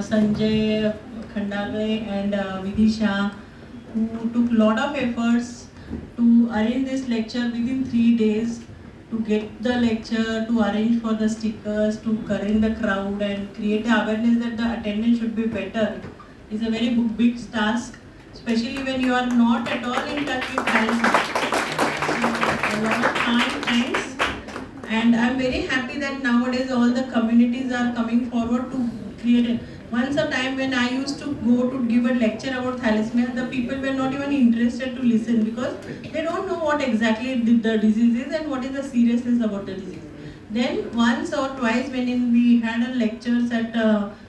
Sanjay Khandale and Vidisha, who took lot of efforts to arrange this lecture within 3 days, to get the lecture, to arrange for the stickers, to current the crowd and create the awareness that the attendance should be better, is a very big task, especially when you are not at all in touch with health. A lot of time, thanks. And I'm very happy that nowadays all the communities are coming forward to create it. Once a time when I used to go to give a lecture about thalassemia, the people were not even interested to listen because they don't know what exactly the disease is and what is the seriousness about the disease. Then once or twice when we had a lectures at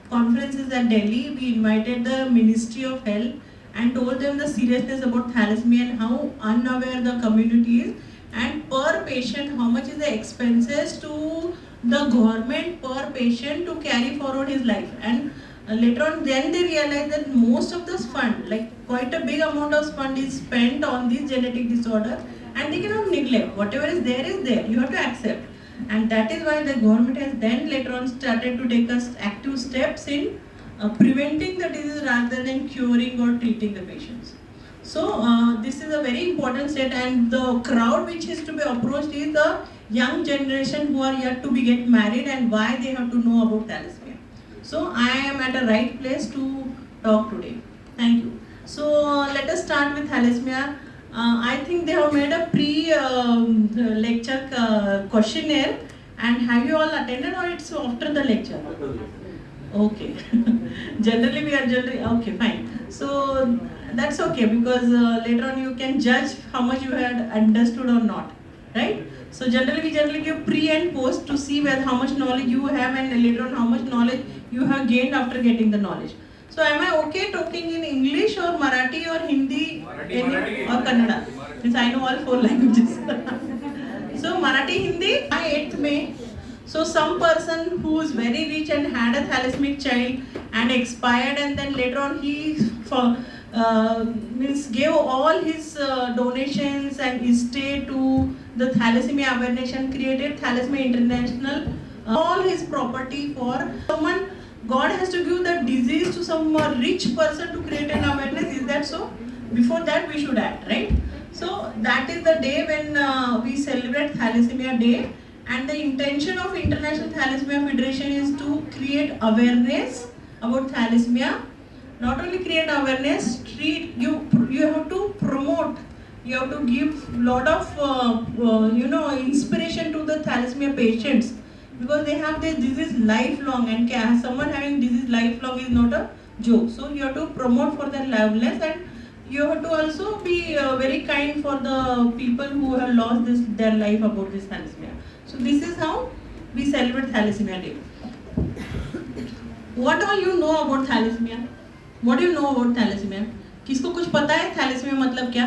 conferences at Delhi, we invited the Ministry of Health and told them the seriousness about thalassemia and how unaware the community is, and per patient how much is the expenses to the government per patient to carry forward his life. And later on then they realized that most of this fund, like quite a big amount of fund, is spent on this genetic disorder, and they cannot neglect. Whatever is there, you have to accept. And that is why the government has then later on started to take us active steps in preventing the disease rather than curing or treating the patients. So this is a very important step, and the crowd which is to be approached is the young generation who are yet to be get married and why they have to know about thalassemia. So I am at a right place to talk today. Thank you. So let us start with thalassemia. I think they have made a pre-lecture questionnaire, and have you all attended or it's after the lecture? Okay. Generally we are okay, fine. So that's okay because later on you can judge how much you had understood or not, right? So we generally give pre and post to see whether how much knowledge you have and later on how much knowledge you have gained after getting the knowledge. So am I okay talking in English or Marathi or Hindi or Kannada? Since I know all 4 languages. So Marathi, Hindi, my 8th May. So some person who is very rich and had a thalassemia child and expired, and then later on he gave all his donations and estate to the thalassemia awareness and created Thalassemia International, all his property for someone. God has to give the disease to some rich person to create an awareness. Is that so? Before that we should act, right? So that is the day when we celebrate Thalassemia Day. And the intention of International Thalassemia Federation is to create awareness about thalassemia. Not only create awareness, you have to promote, you have to give lot of inspiration to the thalassemia patients, because they have this disease lifelong, and someone having disease lifelong is not a joke. So you have to promote for their liveliness, and you have to also be very kind for the people who have lost their life about this thalassemia. So this is how we celebrate Thalassemia Day. What all you know about thalassemia? What do you know about thalassemia? किसको कुछ पता है thalassemia मतलब क्या?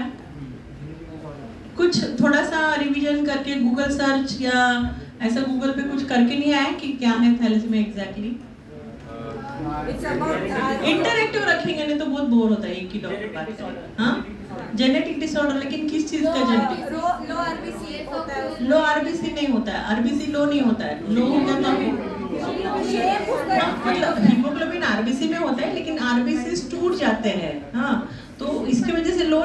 कुछ थोड़ा सा revision करके गूगल सर्च या ऐसा गूगल पे कुछ करके नहीं आया कि क्या है thalassemia exactly? इंटरेक्टिव रखेंगे नहीं तो बहुत बोर होता है एक ही टॉपिक बात। हाँ, जेनेटिक डिसऑर्डर, लेकिन किस चीज का जेनेटिक? लो आरबीसी नहीं होता है, आरबीसी लो नहीं होता है। लो होगा तो मतलब हीमोग्लोबिन आरबीसी में होता है, लेकिन आरबीसी टूट जाते हैं। हाँ, तो इसकी वजह से लो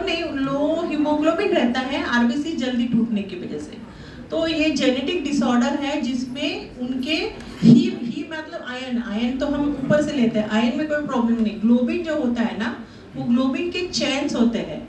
हीमोग्लोबिन रहता है आरबीसी जल्दी टूटने की वजह से। तो ये जेनेटिक डिसऑर्डर है जिसमें उनके ही मतलब आयन तो हम ऊपर से लेते हैं, आयन में कोई प्रॉब्लम नहीं। ग्लोबिन जो होता है ना, वो ग्लोबिन के चेन्स होते हैं,